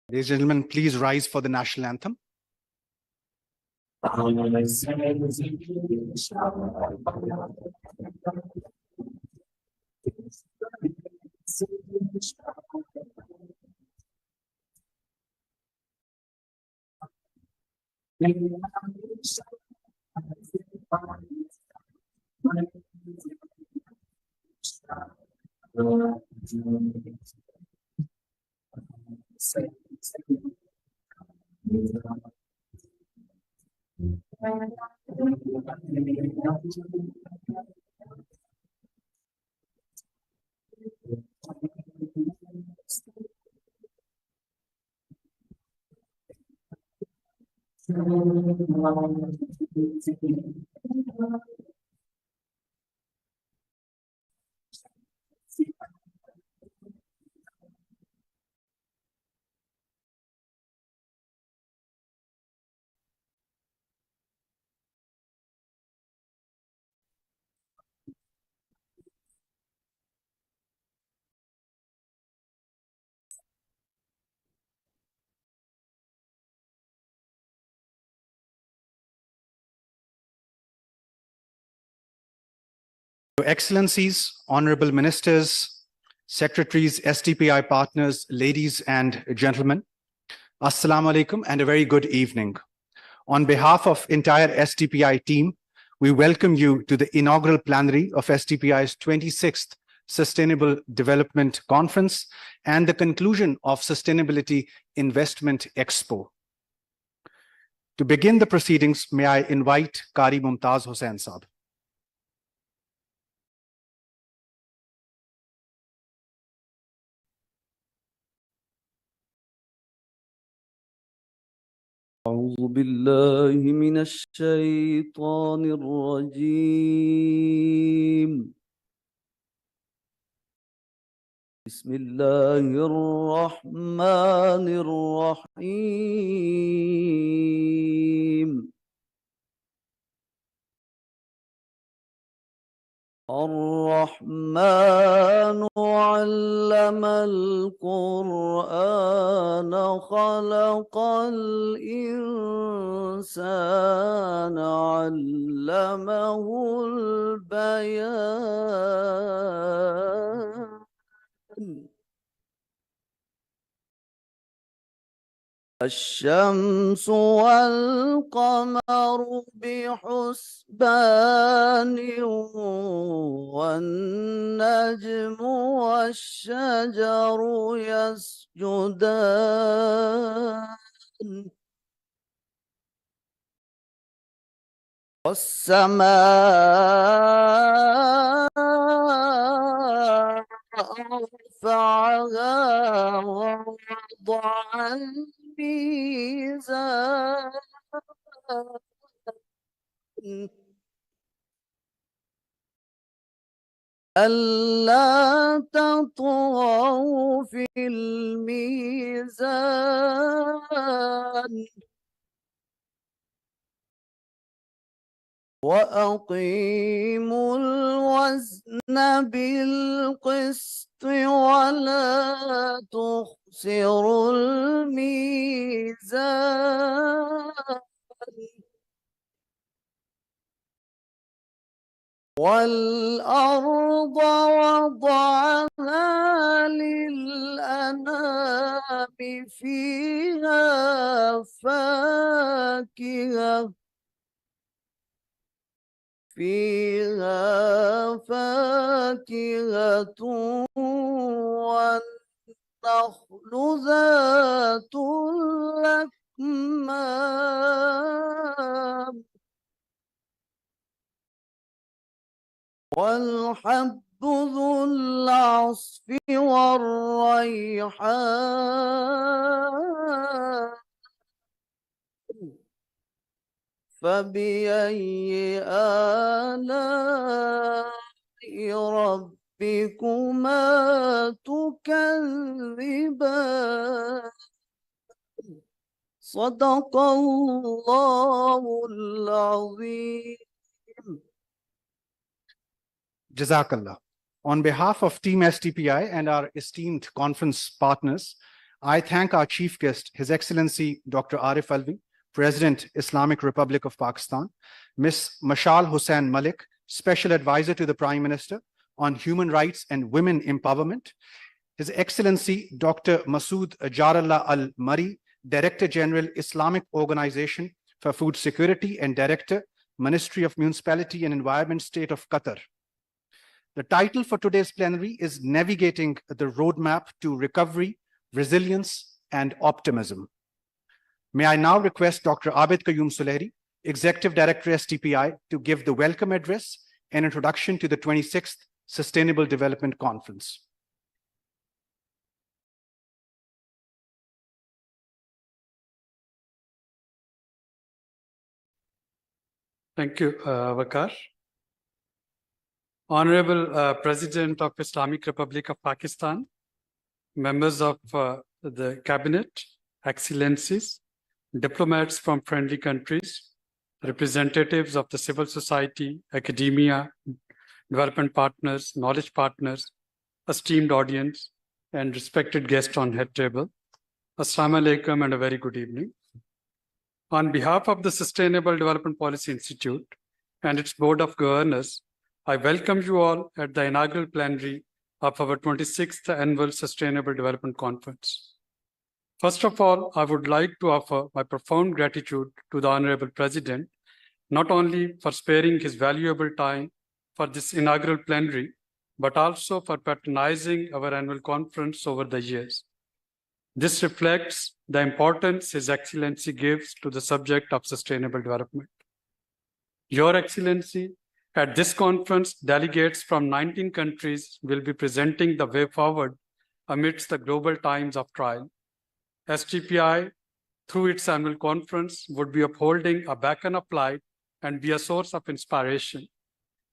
Ladies and gentlemen, please rise for the national anthem. Your Excellencies, Honorable Ministers, Secretaries, STPI partners, ladies and gentlemen, Assalamu alaikum and a very good evening. On behalf of entire STPI team, we welcome you to the inaugural plenary of STPI's 26th Sustainable Development Conference and the conclusion of Sustainability Investment Expo. To begin the proceedings, may I invite Qari Mumtaz Hussain Saab. أعوذ بالله من الشيطان الرجيم. بسم الله الرحمن الرحيم. الرحمن علم القرآن خلق الإنسان علمه البيان. الشمس والقمر بحسبان والنجم والشجر يسجدان والسماء رفعها ووضع الميزان ألا تطغوا في الميزان وأقيموا الوزن بالقسط ولا تخسروا الميزان والأرض وضعها للأنام فيها فاكهة والنخل ذات الأكمام والحب ذو العصف والريحان فبأي آلاء ربكما تكذبان صدق الله العظيم. Jazakallah. On behalf of Team STPI and our esteemed conference partners, I thank our chief guest, His Excellency Dr. Arif Alvi, President, Islamic Republic of Pakistan, Ms. Mashal Hussain Malik, Special Advisor to the Prime Minister on Human Rights and Women Empowerment, His Excellency Dr. Masood Jarallah Al-Mari, Director General, Islamic Organization for Food Security and Director, Ministry of Municipality and Environment, State of Qatar. The title for today's plenary is Navigating the Roadmap to Recovery, Resilience, and Optimism. May I now request Dr. Abid Qayyum Suleiri, Executive Director, STPI, to give the welcome address and introduction to the 26th Sustainable Development Conference. Thank you, Waqar. Honorable President of Islamic Republic of Pakistan, members of the Cabinet, Excellencies, diplomats from friendly countries, representatives of the civil society, academia, development partners, knowledge partners, esteemed audience, and respected guests on head table. Assalamu alaikum and a very good evening. On behalf of the Sustainable Development Policy Institute and its Board of Governors, I welcome you all at the inaugural plenary of our 26th Annual Sustainable Development Conference. First of all, I would like to offer my profound gratitude to the Honorable President, not only for sparing his valuable time for this inaugural plenary, but also for patronizing our annual conference over the years. This reflects the importance His Excellency gives to the subject of sustainable development. Your Excellency, at this conference, delegates from 19 countries will be presenting the way forward amidst the global times of trial. STPI, through its annual conference, would be upholding a beacon of light and be a source of inspiration.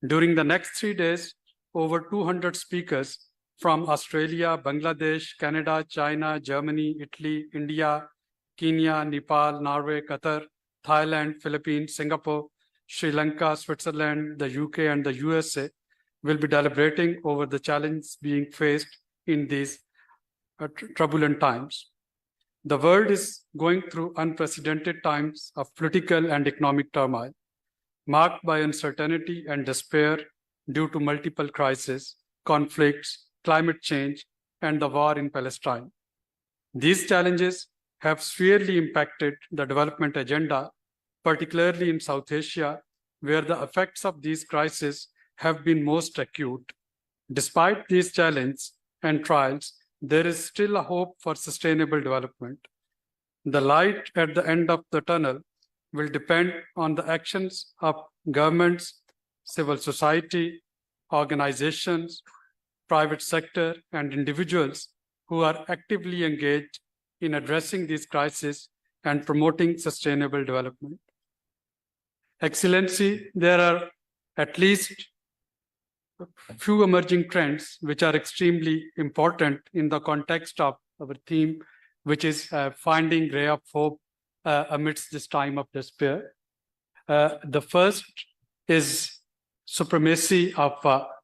During the next 3 days, over 200 speakers from Australia, Bangladesh, Canada, China, Germany, Italy, India, Kenya, Nepal, Norway, Qatar, Thailand, Philippines, Singapore, Sri Lanka, Switzerland, the UK, and the USA will be deliberating over the challenge being faced in these turbulent times. The world is going through unprecedented times of political and economic turmoil, marked by uncertainty and despair due to multiple crises, conflicts, climate change, and the war in Palestine. These challenges have severely impacted the development agenda, particularly in South Asia, where the effects of these crises have been most acute. Despite these challenges and trials, there is still a hope for sustainable development. The light at the end of the tunnel will depend on the actions of governments, civil society, organizations, private sector, and individuals who are actively engaged in addressing these crises and promoting sustainable development. Excellency, there are at least a few emerging trends which are extremely important in the context of our theme, which is finding ray of hope amidst this time of despair. The first is supremacy of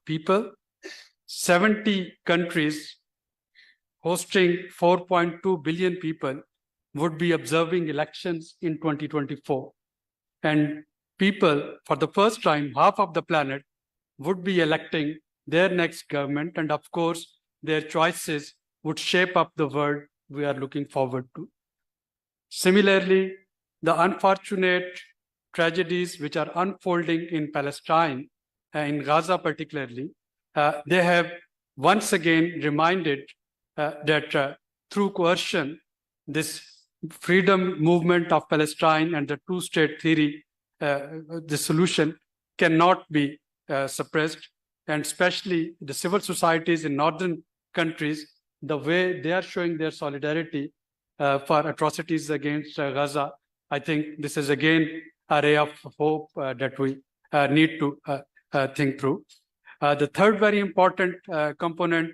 people. 70 countries hosting 4.2 billion people would be observing elections in 2024. And people, for the first time, half of the planet would be electing their next government. And of course, their choices would shape up the world we are looking forward to. Similarly, the unfortunate tragedies which are unfolding in Palestine, in Gaza particularly, they have once again reminded that through coercion, this freedom movement of Palestine and the two-state theory, the solution cannot be suppressed. And especially the civil societies in northern countries, the way they are showing their solidarity for atrocities against Gaza, I think this is again a ray of hope that we need to think through. The third very important component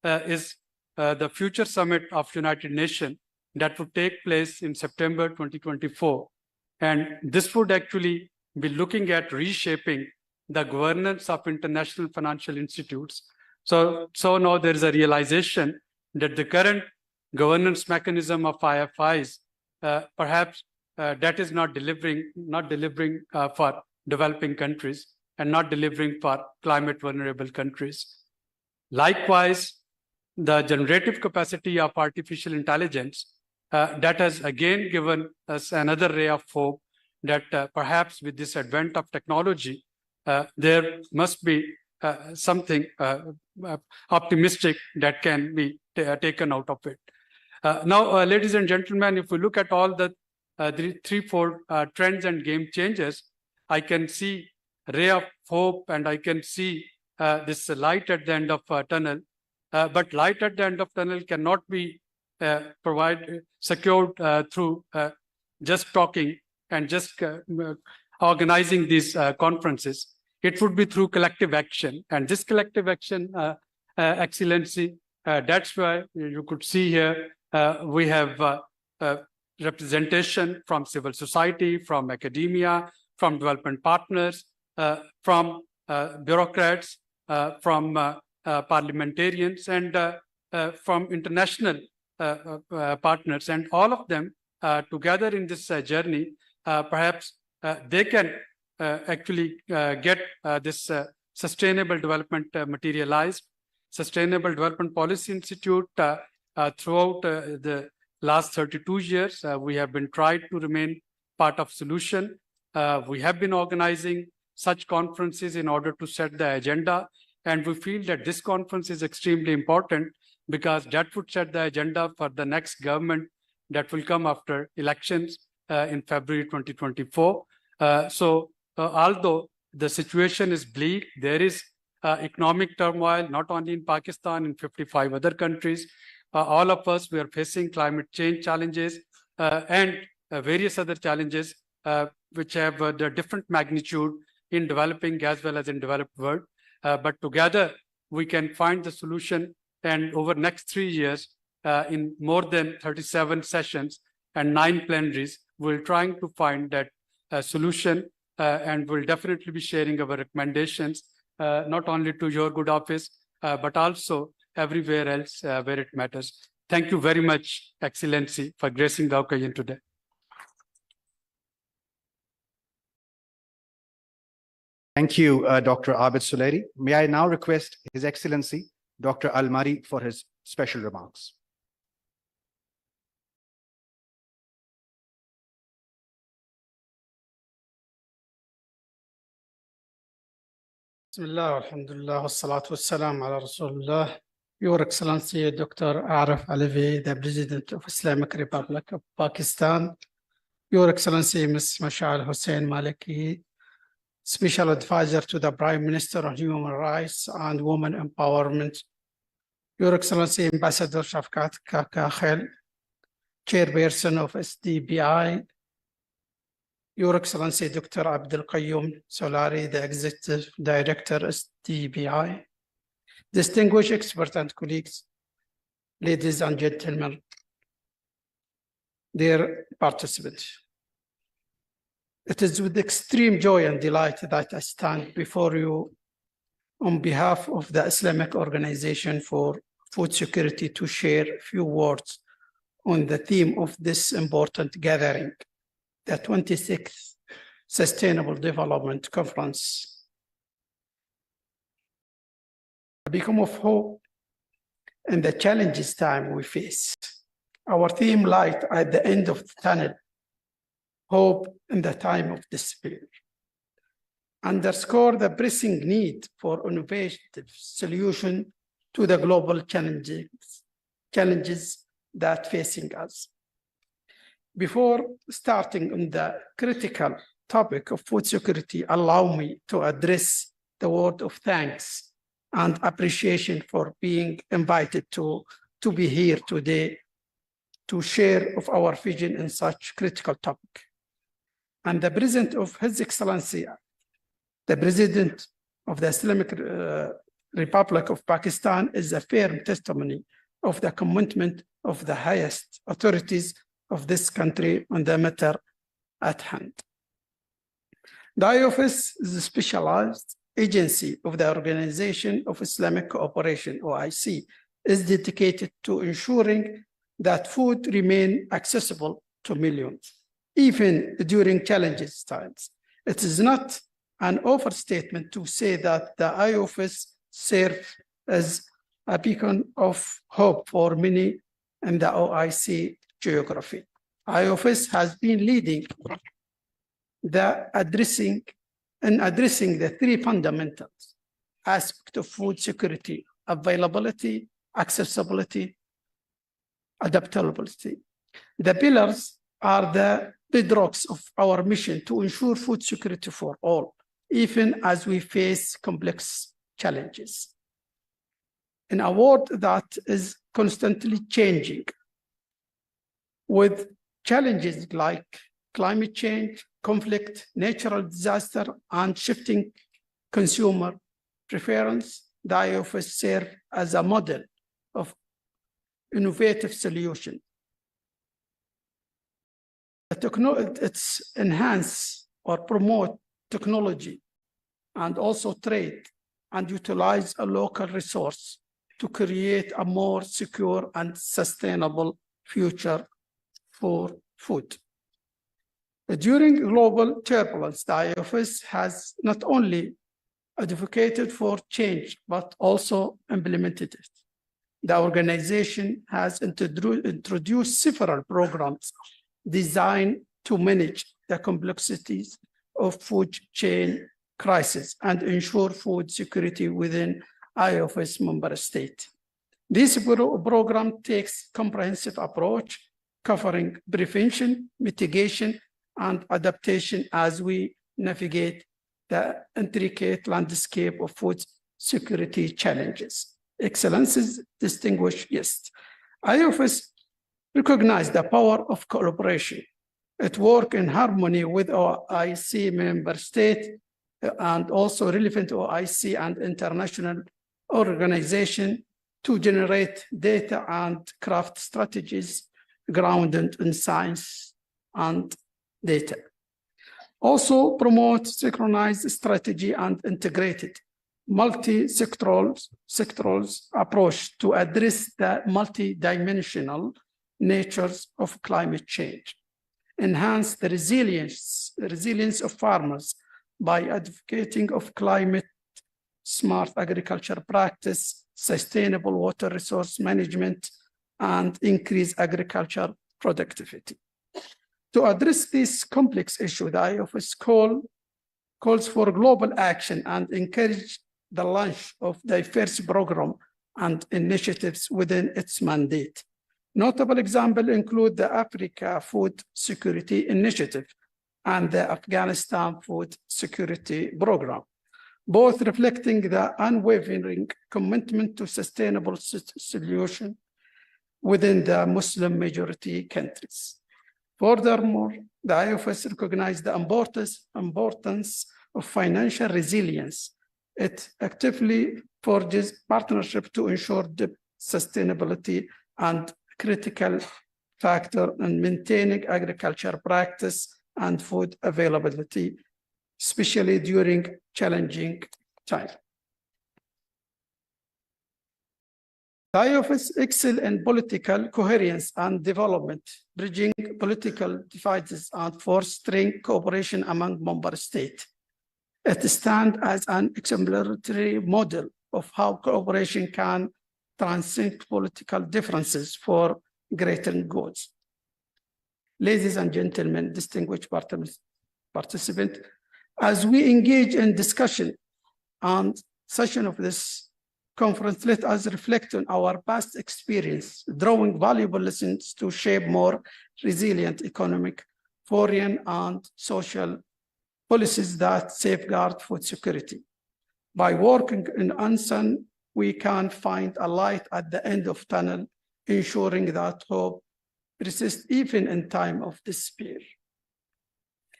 is the future summit of United Nations that would take place in September 2024. And this would actually be looking at reshaping the governance of international financial institutes. So now there is a realization that the current governance mechanism of IFIs, perhaps that is not delivering for developing countries and not delivering for climate vulnerable countries. Likewise, the generative capacity of artificial intelligence that has again given us another ray of hope that perhaps with this advent of technology, there must be something optimistic that can be taken out of it. Now, ladies and gentlemen, if we look at all the threefold trends and game changers, I can see a ray of hope and I can see this light at the end of a tunnel. But light at the end of tunnel cannot be secured through just talking and just organizing these conferences. It would be through collective action. And this collective action, Excellency, that's why you could see here, we have representation from civil society, from academia, from development partners, from bureaucrats, from parliamentarians, and from international partners. And all of them together in this journey, perhaps they can actually get this sustainable development materialized. Sustainable Development Policy Institute, throughout the last 32 years, we have been trying to remain part of solution. We have been organizing such conferences in order to set the agenda. And we feel that this conference is extremely important because that would set the agenda for the next government that will come after elections in February 2024. So although the situation is bleak, there is economic turmoil, not only in Pakistan, in 55 other countries. All of us, we are facing climate change challenges and various other challenges which have the different magnitude in developing as well as in developed world. But together, we can find the solution. And over the next 3 years, in more than 37 sessions and 9 plenaries, we're trying to find that solution. And we'll definitely be sharing our recommendations, not only to your good office, but also everywhere else where it matters. Thank you very much, Excellency, for gracing the occasion today. Thank you, Dr. Abid Suleri. May I now request His Excellency, Dr. Al-Mari, for his special remarks. Bismillah, alhamdulillah, wassalatu wassalam ala Rasulullah. Your Excellency, Dr. Arif Alavi, the President of Islamic Republic of Pakistan. Your Excellency, Ms. Mashal Hussain Maliki, Special Advisor to the Prime Minister on Human Rights and Women Empowerment. Your Excellency, Ambassador Shafkat Kakakhel, Chairperson of SDBI. Your Excellency, Dr. Abdul Qayyum Solari, the Executive Director, SDBI. Distinguished experts and colleagues, ladies and gentlemen, dear participants. It is with extreme joy and delight that I stand before you on behalf of the Islamic Organization for Food Security to share a few words on the theme of this important gathering, the 26th Sustainable Development Conference. A beacon of hope in the challenges time we face. Our theme, light at the end of the tunnel, hope in the time of despair, underscore the pressing need for innovative solution to the global challenges that facing us. Before starting on the critical topic of food security, allow me to address the word of thanks and appreciation for being invited to be here today to share of our vision in such critical topic. And the President of His Excellency, the President of the Islamic Republic of Pakistan, is a firm testimony of the commitment of the highest authorities of this country on the matter at hand. The IOFIS is a specialized agency of the Organization of Islamic Cooperation, OIC, is dedicated to ensuring that food remain accessible to millions, even during challenging times. It is not an overstatement to say that the IOFS serve as a beacon of hope for many in the OIC geography. IOFS has been leading addressing the three fundamental aspects of food security: availability, accessibility, adaptability. The pillars are the bedrocks of our mission to ensure food security for all, even as we face complex challenges. In a world that is constantly changing, with challenges like climate change, conflict, natural disaster, and shifting consumer preference, the IOFS serve as a model of innovative solution. It's enhance or promote technology and also trade and utilize a local resource to create a more secure and sustainable future for food. During global turbulence, the IOFS has not only advocated for change, but also implemented it. The organization has introduced several programs designed to manage the complexities of food chain crisis and ensure food security within IOFS member state. This program takes a comprehensive approach covering prevention, mitigation, and adaptation as we navigate the intricate landscape of food security challenges. Excellencies, distinguished guests, IOFS recognize the power of collaboration. It works in harmony with OIC member state and also relevant OIC and international organization to generate data and craft strategies grounded in science and data. Also promote synchronized strategy and integrated multi-sectoral approach to address the multi-dimensional natures of climate change. Enhance the resilience of farmers by advocating of climate smart agriculture practice, sustainable water resource management, and increase agriculture productivity. To address this complex issue, the IOFS calls for global action and encourage the launch of diverse programs and initiatives within its mandate. Notable examples include the Africa Food Security Initiative and the Afghanistan Food Security Program, both reflecting the unwavering commitment to sustainable solution within the Muslim majority countries. Furthermore, the IOFS recognizes the importance of financial resilience. It actively forges partnership to ensure the sustainability and critical factor in maintaining agriculture practice and food availability, especially during challenging times. The IOFS excel in political coherence and development, bridging political divides and fostering cooperation among member states. It stands as an exemplary model of how cooperation can transcend political differences for greater goods. Ladies and gentlemen, distinguished participants, as we engage in discussion and session of this conference, let us reflect on our past experience, drawing valuable lessons to shape more resilient economic, foreign, and social policies that safeguard food security. By working in unison, we can find a light at the end of the tunnel, ensuring that hope persists even in time of despair.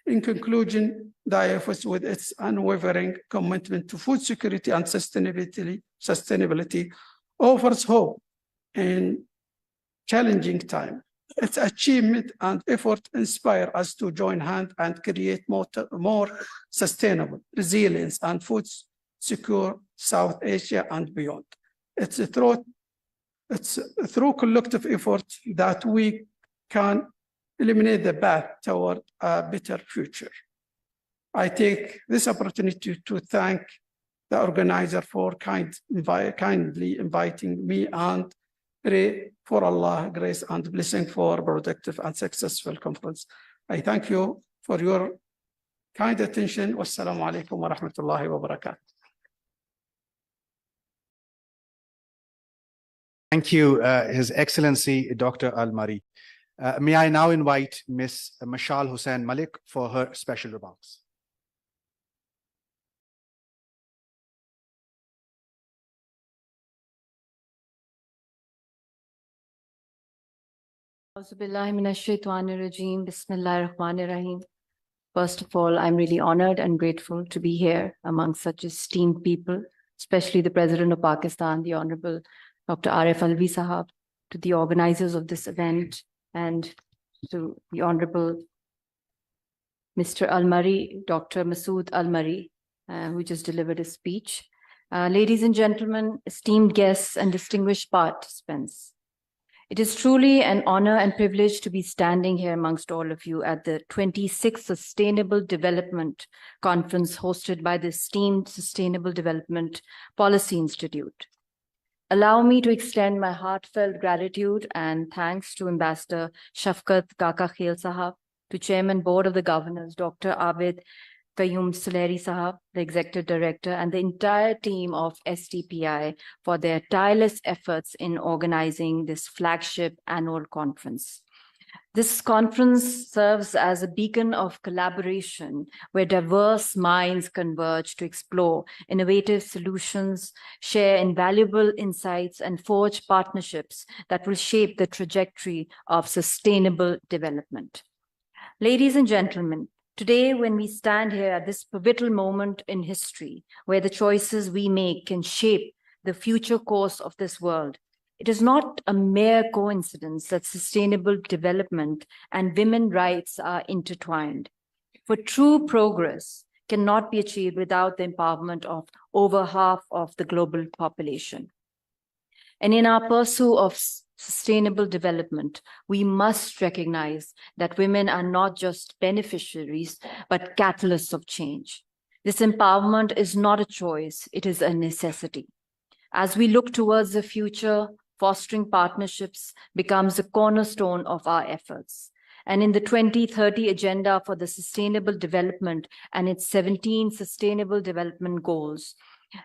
In conclusion, the IOFS, with its unwavering commitment to food security and sustainability, offers hope in challenging time. Its achievement and effort inspire us to join hands and create more sustainable, resilient, and food secure South Asia and beyond. It's through It's through collective effort that we can eliminate the path toward a better future. I take this opportunity to thank the organizer for kindly inviting me and pray for Allah grace and blessing for a productive and successful conference. I thank you for your kind attention. Wassalamu alaikum wa rahmatullahi wa barakatuh. Thank you, His Excellency, Dr. Al-Mari. May I now invite Ms. Mashal Hussain Malik for her special remarks. First of all, I'm really honored and grateful to be here among such esteemed people, especially the President of Pakistan, the Honorable Dr. Arif Alvi Sahab, to the organizers of this event, and to the Honorable Mr. Al-Mari, Dr. Masood Al-Mari, who just delivered a speech. Ladies and gentlemen, esteemed guests and distinguished participants, it is truly an honor and privilege to be standing here amongst all of you at the 26th Sustainable Development Conference hosted by the esteemed Sustainable Development Policy Institute. Allow me to extend my heartfelt gratitude and thanks to Ambassador Shafkat Kaka Khel Sahab, to Chairman Board of the Governors, Dr. Abid Qayyum Suleri Sahab, the Executive Director, and the entire team of STPI for their tireless efforts in organizing this flagship annual conference. This conference serves as a beacon of collaboration where diverse minds converge to explore innovative solutions, share invaluable insights, and forge partnerships that will shape the trajectory of sustainable development. Ladies and gentlemen, today, when we stand here at this pivotal moment in history, where the choices we make can shape the future course of this world, it is not a mere coincidence that sustainable development and women's rights are intertwined. For true progress cannot be achieved without the empowerment of over half of the global population. And in our pursuit of sustainable development, we must recognize that women are not just beneficiaries, but catalysts of change. This empowerment is not a choice, it is a necessity. As we look towards the future, fostering partnerships becomes a cornerstone of our efforts. And in the 2030 Agenda for the Sustainable Development and its 17 Sustainable Development Goals,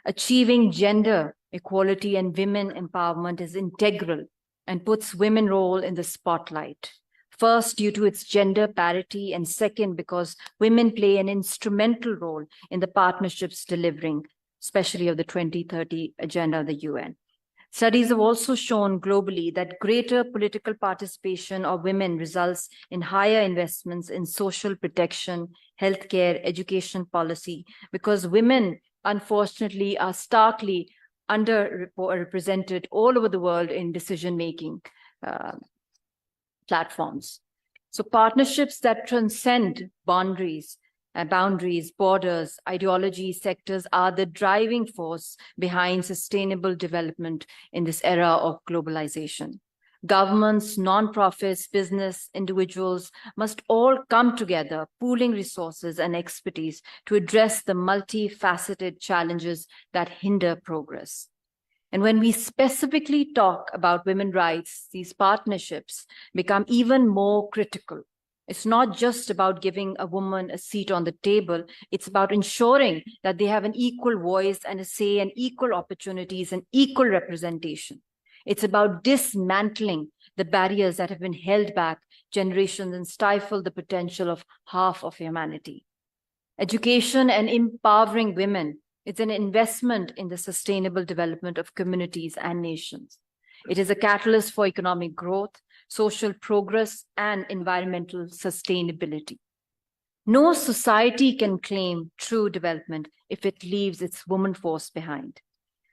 achieving gender equality and women empowerment is integral and puts women's role in the spotlight. First, due to its gender parity, and second, because women play an instrumental role in the partnerships delivering, especially of the 2030 Agenda of the UN. Studies have also shown globally that greater political participation of women results in higher investments in social protection, healthcare, education policy, because women, unfortunately, are starkly underrepresented all over the world in decision-making platforms. So partnerships that transcend boundaries, borders, ideology, sectors are the driving force behind sustainable development in this era of globalization. Governments, nonprofits, business, individuals must all come together, pooling resources and expertise to address the multifaceted challenges that hinder progress. And when we specifically talk about women's rights, these partnerships become even more critical. It's not just about giving a woman a seat on the table. It's about ensuring that they have an equal voice and a say and equal opportunities and equal representation. It's about dismantling the barriers that have been held back generations and stifle the potential of half of humanity. Education and empowering women is an investment in the sustainable development of communities and nations. It is a catalyst for economic growth, social progress, and environmental sustainability. No society can claim true development if it leaves its woman force behind.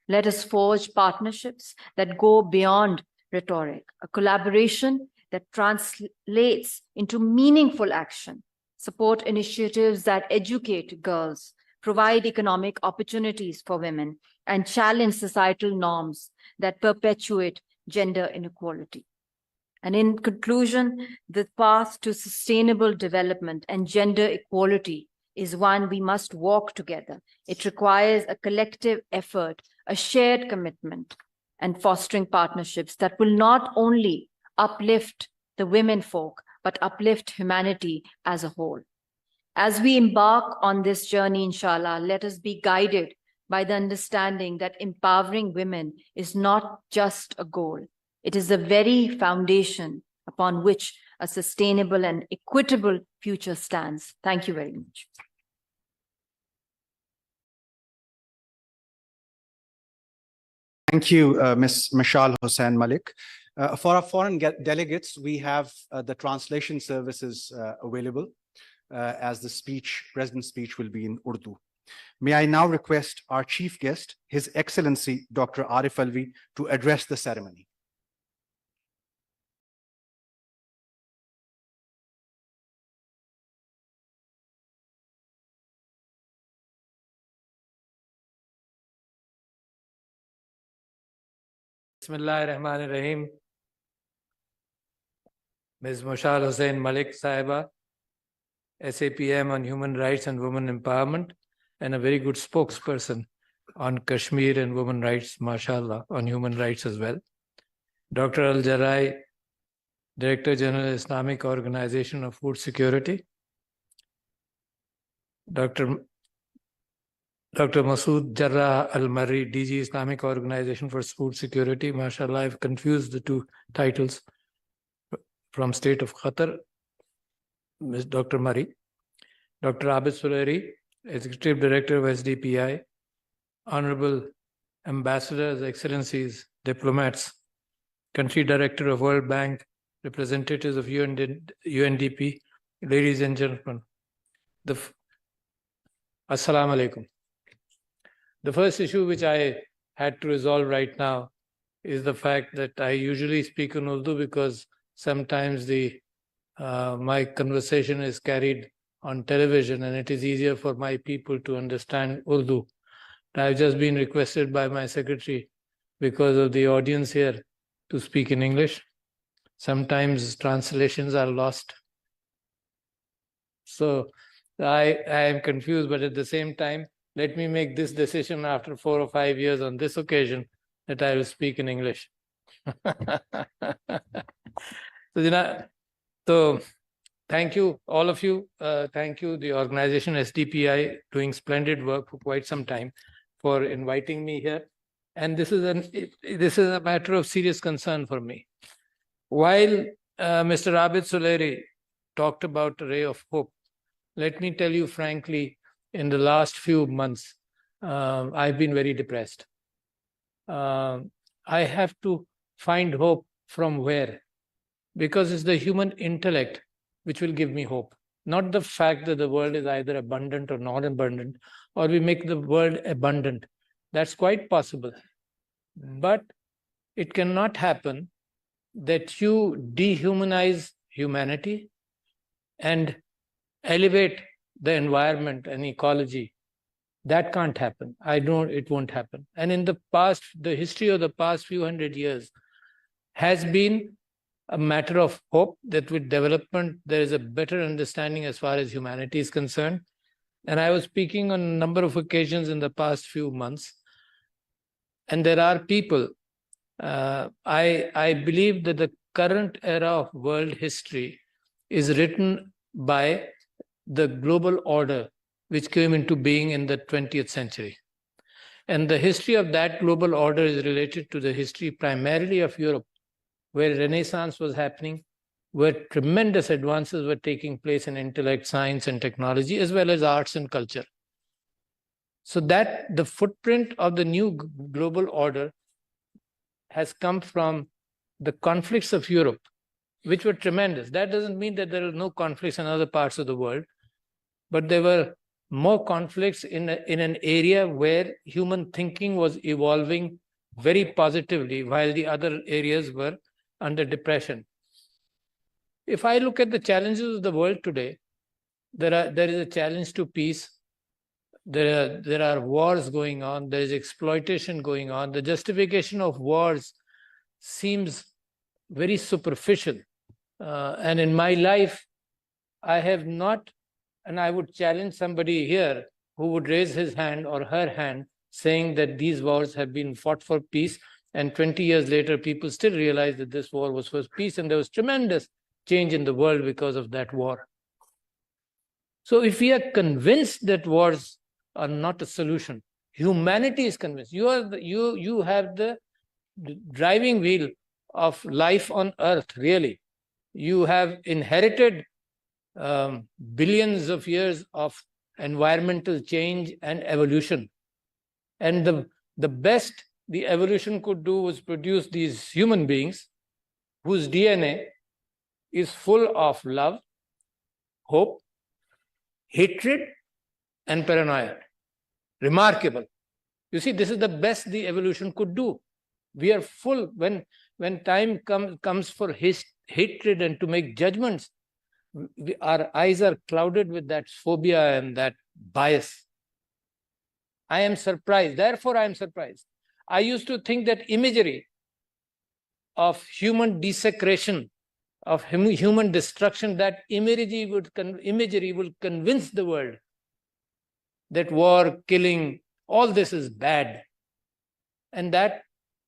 Let us forge partnerships that go beyond rhetoric, a collaboration that translates into meaningful action, support initiatives that educate girls, provide economic opportunities for women, and challenge societal norms that perpetuate gender inequality. And in conclusion, the path to sustainable development and gender equality is one we must walk together. It requires a collective effort, a shared commitment, and fostering partnerships that will not only uplift the women folk, but uplift humanity as a whole. As we embark on this journey, inshallah, let us be guided by the understanding that empowering women is not just a goal. It is the very foundation upon which a sustainable and equitable future stands. Thank you very much. Thank you, Ms. Mashal Hussain Malik. For our foreign delegates, we have the translation services available as the President's speech will be in Urdu. May I now request our chief guest, His Excellency Dr. Arif Alvi, to address the ceremony. Bismillah ar-Rahman ar-Rahim. Ms. Mashal Hussain Malik Sahiba, SAPM on Human Rights and Women Empowerment, and a very good spokesperson on Kashmir and women rights, mashallah, on human rights as well. Dr. Al-Jarai, Director General, Islamic Organization of Food Security. Dr. Masood Jarrah Al-Marri, DG, Islamic Organization for Food Security. MashaAllah, I've confused the two titles from State of Qatar, Ms. Dr. Marri. Dr. Abid Suleri, Executive Director of SDPI. Honorable Ambassadors, Excellencies, Diplomats, Country Director of World Bank, representatives of UNDP, ladies and gentlemen. Assalamu alaikum. The first issue which I had to resolve right now is the fact that I usually speak in Urdu because sometimes my conversation is carried on television and it is easier for my people to understand Urdu. I've just been requested by my secretary because of the audience here to speak in English. Sometimes translations are lost. So I am confused, but at the same time, let me make this decision after 4 or 5 years on this occasion that I will speak in English. So, thank you, all of you. Thank you, the organization SDPI, doing splendid work for quite some time, for inviting me here. And this is a matter of serious concern for me. While Mr. Abid Suleri talked about a ray of hope, let me tell you frankly, in the last few months, I've been very depressed. I have to find hope from where? Because it's the human intellect which will give me hope. Not the fact that the world is either abundant or not abundant, or we make the world abundant. That's quite possible. But it cannot happen that you dehumanize humanity and elevate the environment and ecology. That can't happen. I know it won't happen. And in the past, the history of the past few hundred years has been a matter of hope that with development, there is a better understanding as far as humanity is concerned. And I was speaking on a number of occasions in the past few months. And there are people, I believe that the current era of world history is written by the global order which came into being in the 20th century. And the history of that global order is related to the history primarily of Europe, where Renaissance was happening, where tremendous advances were taking place in intellect, science, and technology, as well as arts and culture. So that the footprint of the new global order has come from the conflicts of Europe, which were tremendous. That doesn't mean that there are no conflicts in other parts of the world, but there were more conflicts in an area where human thinking was evolving very positively, while the other areas were under depression. If I look at the challenges of the world today, there is a challenge to peace. There are wars going on. There is exploitation going on. The justification of wars seems very superficial. And in my life, I have not, and I would challenge somebody here who would raise his hand or her hand saying that these wars have been fought for peace, and 20 years later, people still realize that this war was for peace, and there was tremendous change in the world because of that war. So if we are convinced that wars are not a solution, humanity is convinced. You have the driving wheel of life on earth, really. You have inherited billions of years of environmental change and evolution. And the best the evolution could do was produce these human beings whose DNA is full of love, hope, hatred, and paranoia. Remarkable. You see, this is the best the evolution could do. We are full, when time comes for hatred and to make judgments, our eyes are clouded with that phobia and that bias. I am surprised. Therefore, I am surprised. I used to think that imagery of human desecration, of human destruction, that imagery will convince the world that war, killing, all this is bad. And that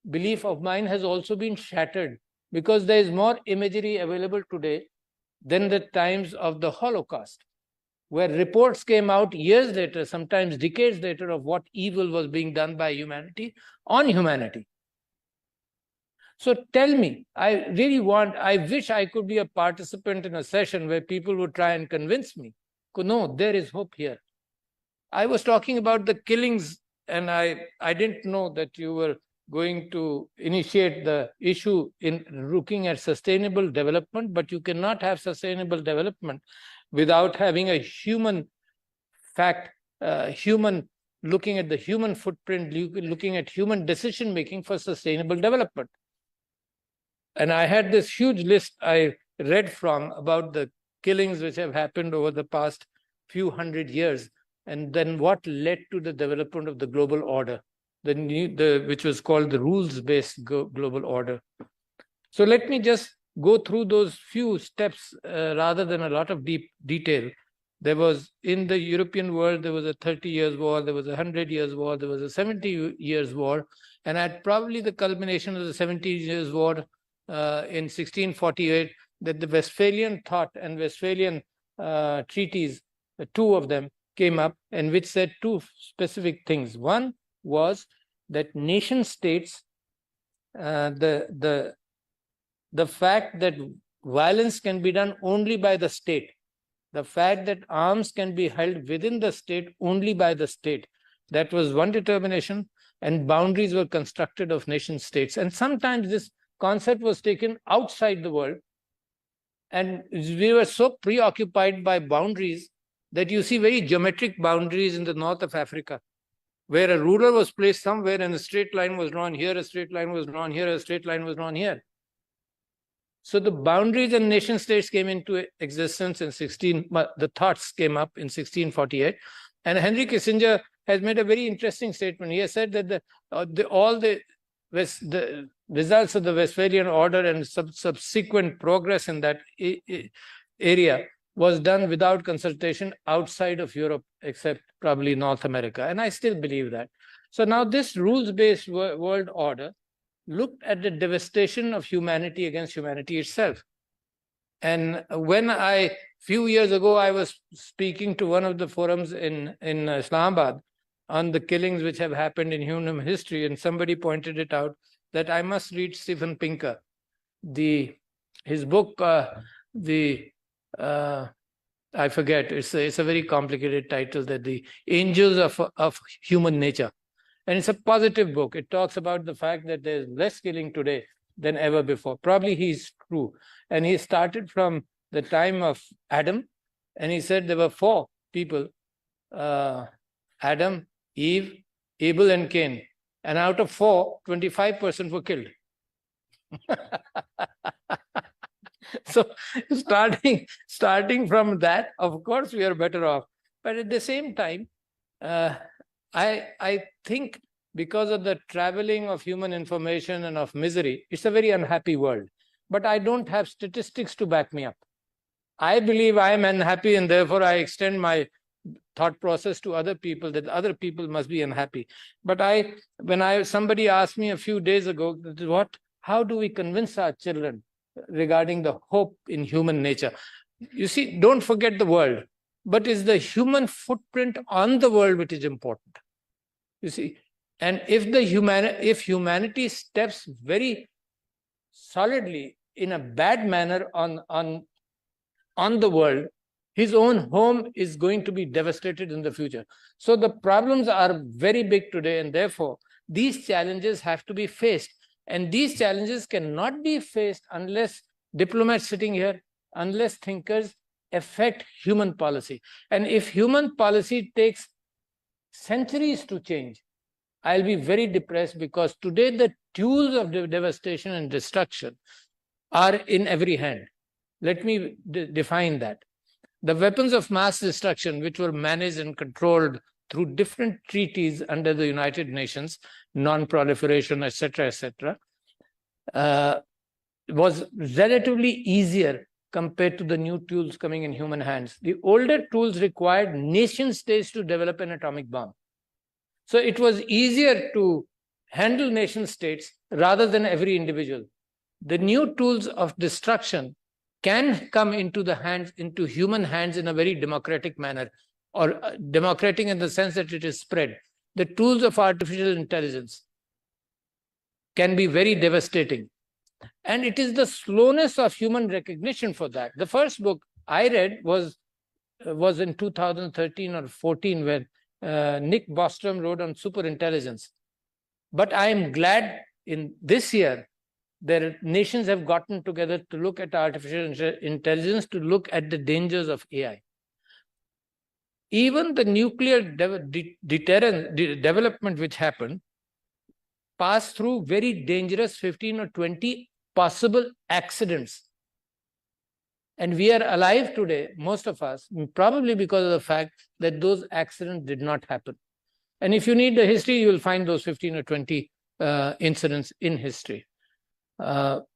belief of mine has also been shattered, because there is more imagery available today than the times of the Holocaust, where reports came out years later, sometimes decades later, of what evil was being done by humanity on humanity. So tell me, I wish I could be a participant in a session where people would try and convince me, no, there is hope here. I was talking about the killings, and I didn't know that you were going to initiate the issue in looking at sustainable development, but you cannot have sustainable development without having a human looking at the human footprint, looking at human decision-making for sustainable development. And I had this huge list I read from about the killings which have happened over the past few hundred years, and then what led to the development of the global order, which was called the rules-based global order. So let me just go through those few steps rather than a lot of deep detail. There was, in the European world, there was a 30 years war, there was a 100 years war, there was a 70 years war, and at probably the culmination of the 70 years war in 1648, that the Westphalian thought and Westphalian treaties, the two of them, came up, and which said two specific things. One was that nation states, the fact that violence can be done only by the state, the fact that arms can be held within the state only by the state, that was one determination, and boundaries were constructed of nation states. And sometimes this concept was taken outside the world, and we were so preoccupied by boundaries that you see very geometric boundaries in the north of Africa, where a ruler was placed somewhere and a straight line was drawn here, a straight line was drawn here, a straight line was drawn here. So the boundaries and nation states came into existence in the thoughts came up in 1648. And Henry Kissinger has made a very interesting statement. He has said that all the results of the Westphalian order and subsequent progress in that area was done without consultation outside of Europe, except probably North America. And I still believe that. So now this rules-based world order looked at the devastation of humanity against humanity itself. And when few years ago, I was speaking to one of the forums in Islamabad on the killings which have happened in human history, and somebody pointed it out that I must read Steven Pinker, his book, I forget, it's a very complicated title, that the Angels of Human Nature. And it's a positive book. It talks about the fact that there's less killing today than ever before. Probably he's true. And he started from the time of Adam, and he said there were 4 people, Adam, Eve, Abel, and Cain. And out of 4, 25% were killed. So starting from that, of course, we are better off. But at the same time, I think because of the traveling of human information and of misery, it's a very unhappy world. But I don't have statistics to back me up. I believe I am unhappy, and therefore I extend my thought process to other people that other people must be unhappy. But somebody asked me a few days ago, how do we convince our children regarding the hope in human nature? You see, don't forget the world, but it's the human footprint on the world which is important. You see, and if humanity steps very solidly in a bad manner on the world, his own home is going to be devastated in the future. So the problems are very big today, and therefore these challenges have to be faced. And these challenges cannot be faced unless diplomats sitting here, unless thinkers affect human policy. And if human policy takes centuries to change, I'll be very depressed, because today the tools of devastation and destruction are in every hand. Let me define that. The weapons of mass destruction, which were managed and controlled through different treaties under the United Nations, non-proliferation, etc., was relatively easier compared to the new tools coming in human hands. The older tools required nation states to develop an atomic bomb. So it was easier to handle nation states rather than every individual. The new tools of destruction can come into human hands in a very democratic manner, or democratic in the sense that it is spread. The tools of artificial intelligence can be very devastating. And it is the slowness of human recognition for that. The first book I read was in 2013 or 14, where Nick Bostrom wrote on superintelligence. But I am glad in this year, nations have gotten together to look at artificial intelligence, to look at the dangers of AI. Even the nuclear development which happened passed through very dangerous 15 or 20 possible accidents. And we are alive today, most of us, probably because of the fact that those accidents did not happen. And if you need the history, you will find those 15 or 20 incidents in history.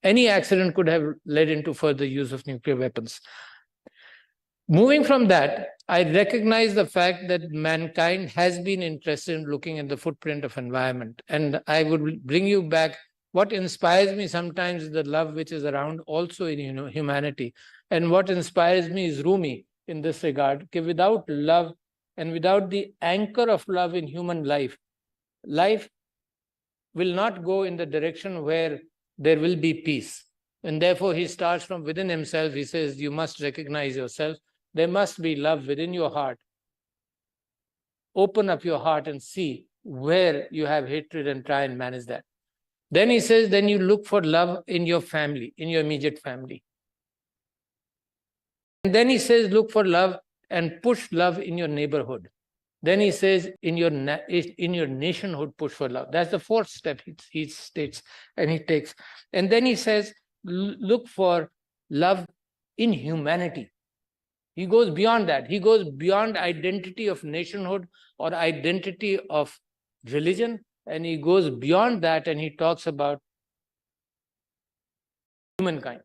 Any accident could have led into further use of nuclear weapons. Moving from that, I recognize the fact that mankind has been interested in looking at the footprint of environment. And I would bring you back. What inspires me sometimes is the love which is around also in humanity. And what inspires me is Rumi in this regard. Without love and without the anchor of love in human life, life will not go in the direction where there will be peace. And therefore he starts from within himself. He says, you must recognize yourself. There must be love within your heart. Open up your heart and see where you have hatred and try and manage that. Then he says, then you look for love in your family, in your immediate family. And then he says, look for love and push love in your neighborhood. Then he says, in your nationhood, push for love. That's the fourth step he states and he takes. And then he says, look for love in humanity. He goes beyond that. He goes beyond identity of nationhood or identity of religion. And he goes beyond that and he talks about humankind.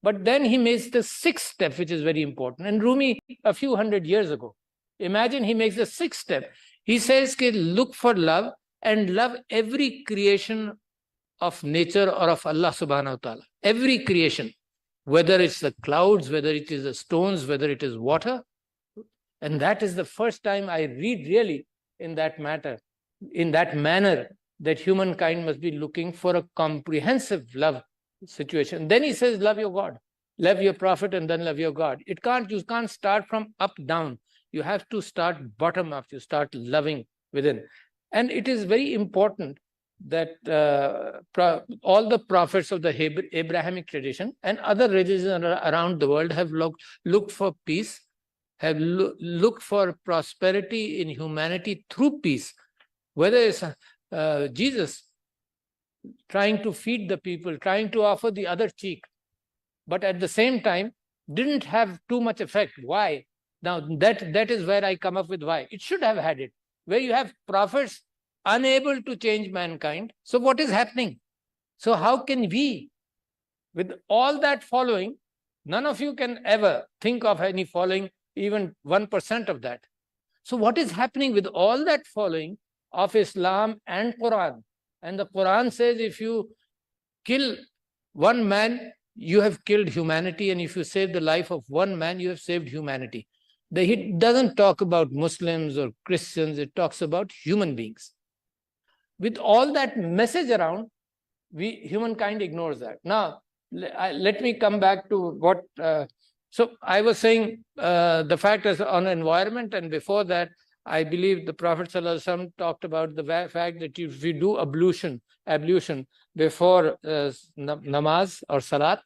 But then he makes the sixth step, which is very important. And Rumi, a few hundred years ago, imagine he makes the sixth step. He says, look for love and love every creation of nature or of Allah subhanahu wa ta'ala. Every creation, whether it's the clouds, whether it is the stones, whether it is water. And that is the first time I read really in that manner, that humankind must be looking for a comprehensive love situation. Then he says, love your God, love your prophet, and then love your God. You can't start from up down. You have to start bottom up. You start loving within. And it is very important that all the prophets of the Abrahamic tradition and other religions around the world have looked for peace, have looked for prosperity in humanity through peace. Whether it's Jesus trying to feed the people, trying to offer the other cheek, but at the same time didn't have too much effect. Why? Now that is where I come up with why. It should have had it. Where you have prophets unable to change mankind. So what is happening? So how can we, with all that following, none of you can ever think of any following, even 1% of that. So what is happening with all that following of Islam and Quran? And the Quran says, if you kill one man, you have killed humanity. And if you save the life of one man, you have saved humanity. It doesn't talk about Muslims or Christians. It talks about human beings. With all that message around, humankind ignores that. Now, let me come back to what, so I was saying the fact is on environment, and before that, I believe the Prophet ﷺ talked about the fact that if you do ablution before namaz or salat,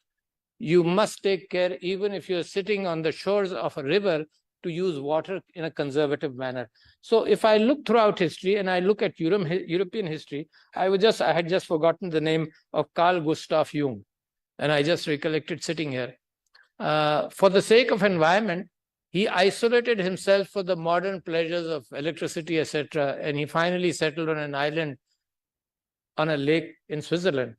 you must take care, even if you're sitting on the shores of a river, to use water in a conservative manner. So if I look throughout history and I look at European history, I had just forgotten the name of Carl Gustav Jung, and I just recollected sitting here. For the sake of environment, he isolated himself for the modern pleasures of electricity, etc. And he finally settled on an island on a lake in Switzerland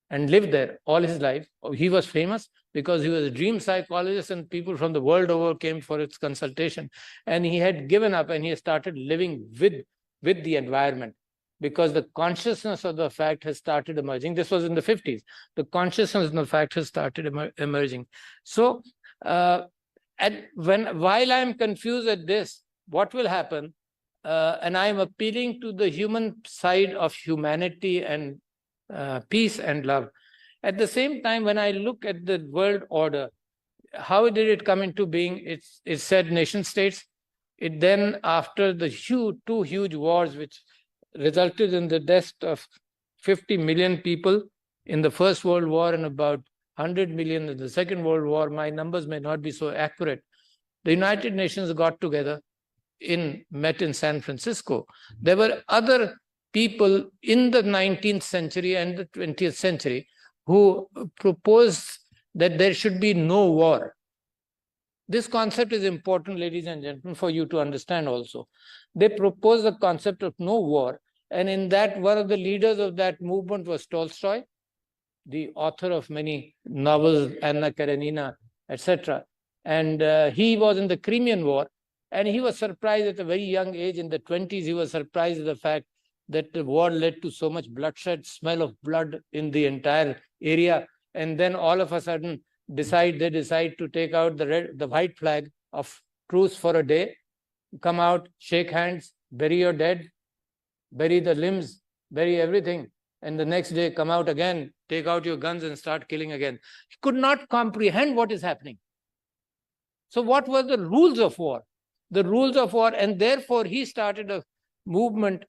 and lived there all his life. He was famous because he was a dream psychologist, and people from the world over came for its consultation. And he had given up and he started living with the environment, because the consciousness of the fact has started emerging. This was in the 50s. The consciousness of the fact has started emerging. So, while I'm confused at this, what will happen? And I'm appealing to the human side of humanity and peace and love. At the same time, when I look at the world order, how did it come into being? It said nation states. It then, after the two huge wars, which resulted in the death of 50 million people in the First World War and about 100 million in the Second World War, my numbers may not be so accurate. The United Nations got together, met in San Francisco. There were other people in the 19th century and the 20th century who proposed that there should be no war. This concept is important, ladies and gentlemen, for you to understand also. They proposed the concept of no war, and in that, one of the leaders of that movement was Tolstoy, the author of many novels, Anna Karenina, etc. And he was in the Crimean War, and he was surprised at a very young age, in the 20s, he was surprised at the fact that the war led to so much bloodshed, smell of blood in the entire area. And then all of a sudden, they decide to take out the white flag of truce for a day, come out, shake hands, bury your dead, bury the limbs, bury everything. And the next day, come out again, take out your guns and start killing again. He could not comprehend what is happening. So what were the rules of war? The rules of war, and therefore he started a movement,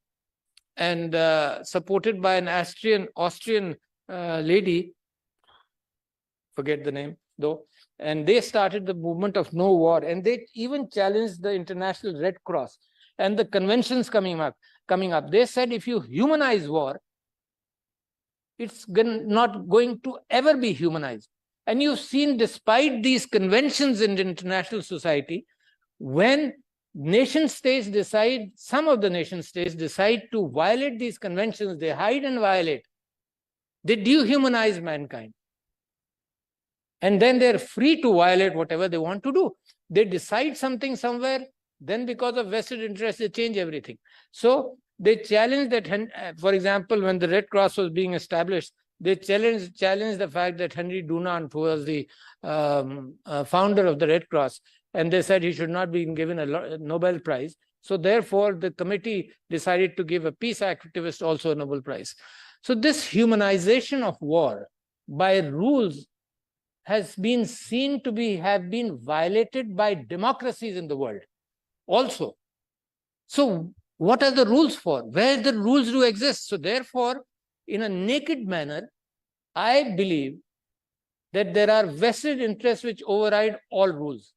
and supported by an Austrian lady, forget the name though, and they started the movement of no war, and they even challenged the International Red Cross and the conventions coming up. They said, if you humanize war, it's not going to ever be humanized. And you've seen, despite these conventions in international society, when nation states decide, some of the nation states decide to violate these conventions, they hide and violate. They dehumanize mankind. And then they're free to violate whatever they want to do. They decide something somewhere, then because of vested interest, they change everything. So they challenged that, for example, when the Red Cross was being established, they challenged the fact that Henry Dunant, who was the founder of the Red Cross, and they said he should not be given a Nobel Prize. So therefore, the committee decided to give a peace activist also a Nobel Prize. So this humanization of war by rules has been seen to have been violated by democracies in the world also. So what are the rules for? Where the rules do exist? So therefore, in a naked manner, I believe that there are vested interests which override all rules.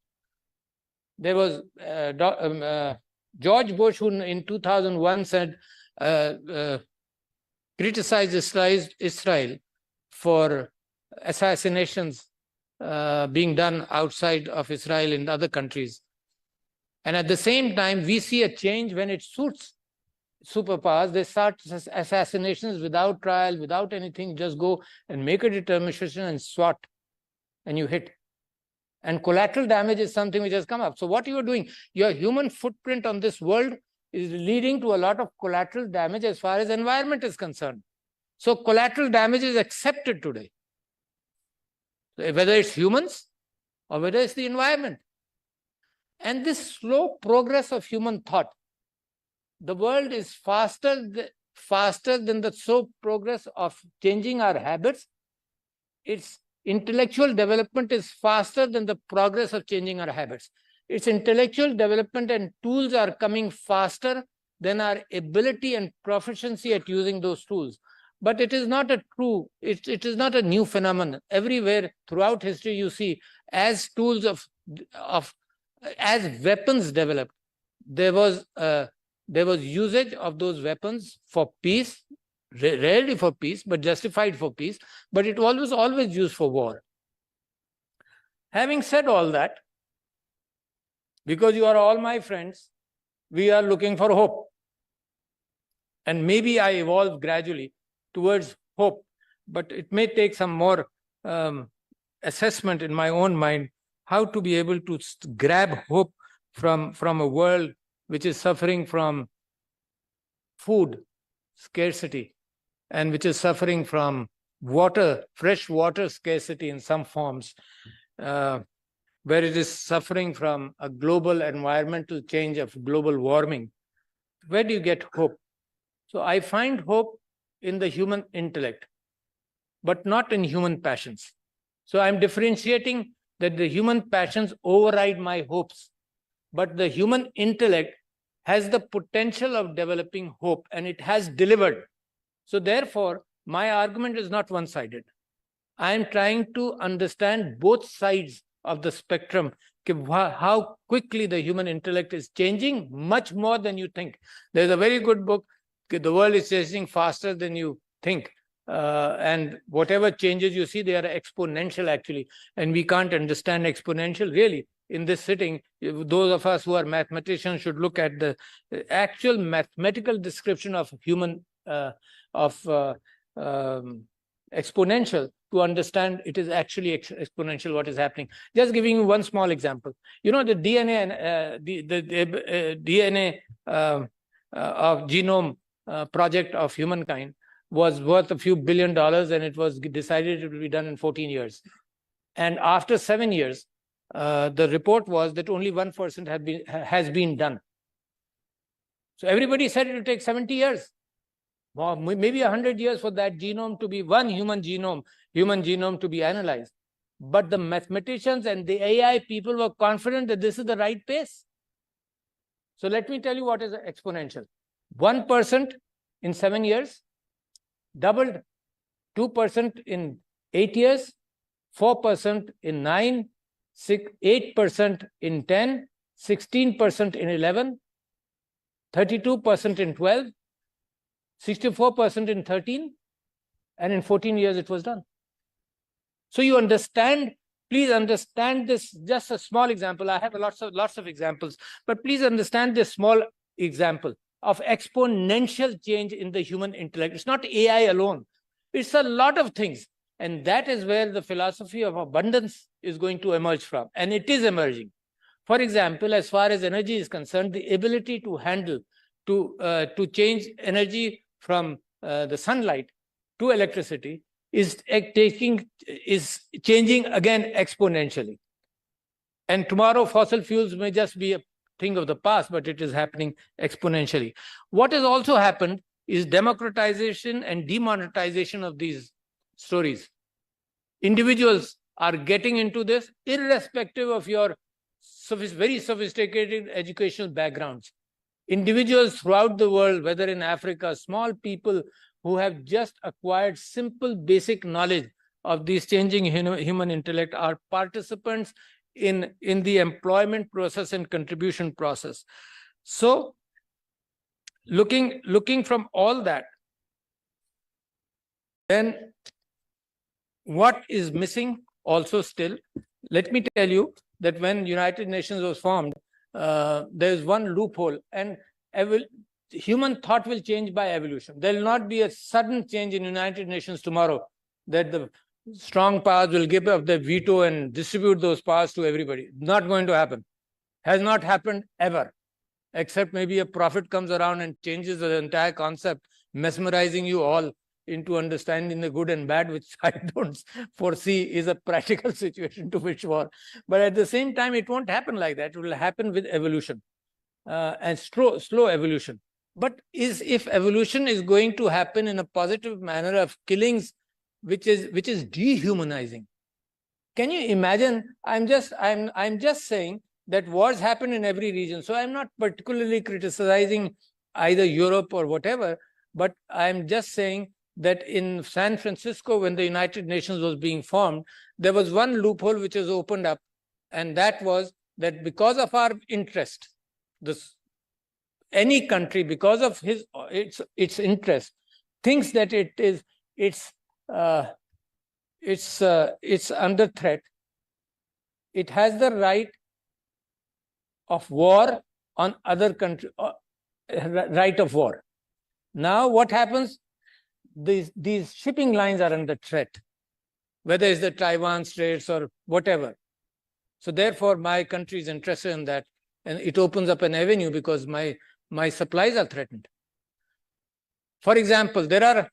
There was George Bush, who in 2001 said, criticized Israel for assassinations being done outside of Israel in other countries. And at the same time, we see a change when it suits superpowers, they start assassinations without trial, without anything, just go and make a determination and swat, and you hit. And collateral damage is something which has come up. So what you are doing, your human footprint on this world is leading to a lot of collateral damage as far as environment is concerned. So collateral damage is accepted today, whether it's humans or whether it's the environment. And this slow progress of human thought, the world is faster than the slow progress of changing our habits. Its intellectual development is faster than the progress of changing our habits. Its intellectual development and tools are coming faster than our ability and proficiency at using those tools. But it is not it is not a new phenomenon. Everywhere throughout history, you see, as tools as weapons developed, there was usage of those weapons for peace, rarely for peace, but justified for peace, but it was always used for war. Having said all that, because you are all my friends, we are looking for hope. And maybe I evolve gradually towards hope, but it may take some more assessment in my own mind, how to be able to grab hope from a world which is suffering from food scarcity and which is suffering from fresh water scarcity in some forms, where it is suffering from a global environmental change of global warming. Where do you get hope? So I find hope in the human intellect, but not in human passions. So I'm differentiating that the human passions override my hopes, but the human intellect has the potential of developing hope, and it has delivered. So therefore, my argument is not one-sided. I am trying to understand both sides of the spectrum, how quickly the human intellect is changing, much more than you think. There's a very good book, The World is Changing Faster Than You Think. And whatever changes you see, they are exponential actually. And we can't understand exponential really. In this sitting, those of us who are mathematicians should look at the actual mathematical description of human, exponential, to understand it is actually exponential what is happening. Just giving you one small example. You know, the DNA, DNA of genome project of humankind was worth a few $1 billion, and it was decided it will be done in 14 years. And after 7 years, the report was that only 1% has been done. So everybody said it will take 70 years, or maybe 100 years for that genome to be one human genome to be analyzed. But the mathematicians and the AI people were confident that this is the right pace. So let me tell you what is exponential. 1% in 7 years, doubled, 2% in 8 years, 4% in 9, 8% in 10, 16% in 11, 32% in 12, 64% in 13, and in 14 years it was done. So you understand, please understand this, just a small example. I have lots of examples, but please understand this small example of exponential change in the human intellect. It's not AI alone. It's a lot of things. And that is where the philosophy of abundance is going to emerge from. And it is emerging. For example, as far as energy is concerned, the ability to handle, to change energy from the sunlight to electricity is changing again exponentially. And tomorrow fossil fuels may just be a thing of the past, but it is happening exponentially. What has also happened is democratization and demonetization of these stories. Individuals are getting into this irrespective of your very sophisticated educational backgrounds. Individuals throughout the world, whether in Africa, small people who have just acquired simple basic knowledge of these changing human intellect are participants in the employment process and contribution process. So looking from all that, then what is missing also still? Let me tell you that when United Nations was formed, there is one loophole, and human thought will change by evolution. There will not be a sudden change in United Nations tomorrow that the strong powers will give up their veto and distribute those powers to everybody. Not going to happen. Has not happened ever, except maybe a prophet comes around and changes the entire concept, mesmerizing you all into understanding the good and bad, which I don't foresee is a practical situation to wish for. But at the same time, it won't happen like that. It will happen with evolution and slow evolution. But if evolution is going to happen in a positive manner of killings, which is dehumanizing, can you imagine? I'm just saying that wars happen in every region. So I'm not particularly criticizing either Europe or whatever, but I'm just saying that in San Francisco, when the United Nations was being formed, there was one loophole which was opened up, and that was that because of our interest, any country, because of its interest, thinks that it's under threat, it has the right of war on other country, right of war. Now what happens? These shipping lines are under threat, whether it's the Taiwan Straits or whatever. So therefore, my country is interested in that, and it opens up an avenue because my supplies are threatened. For example, there are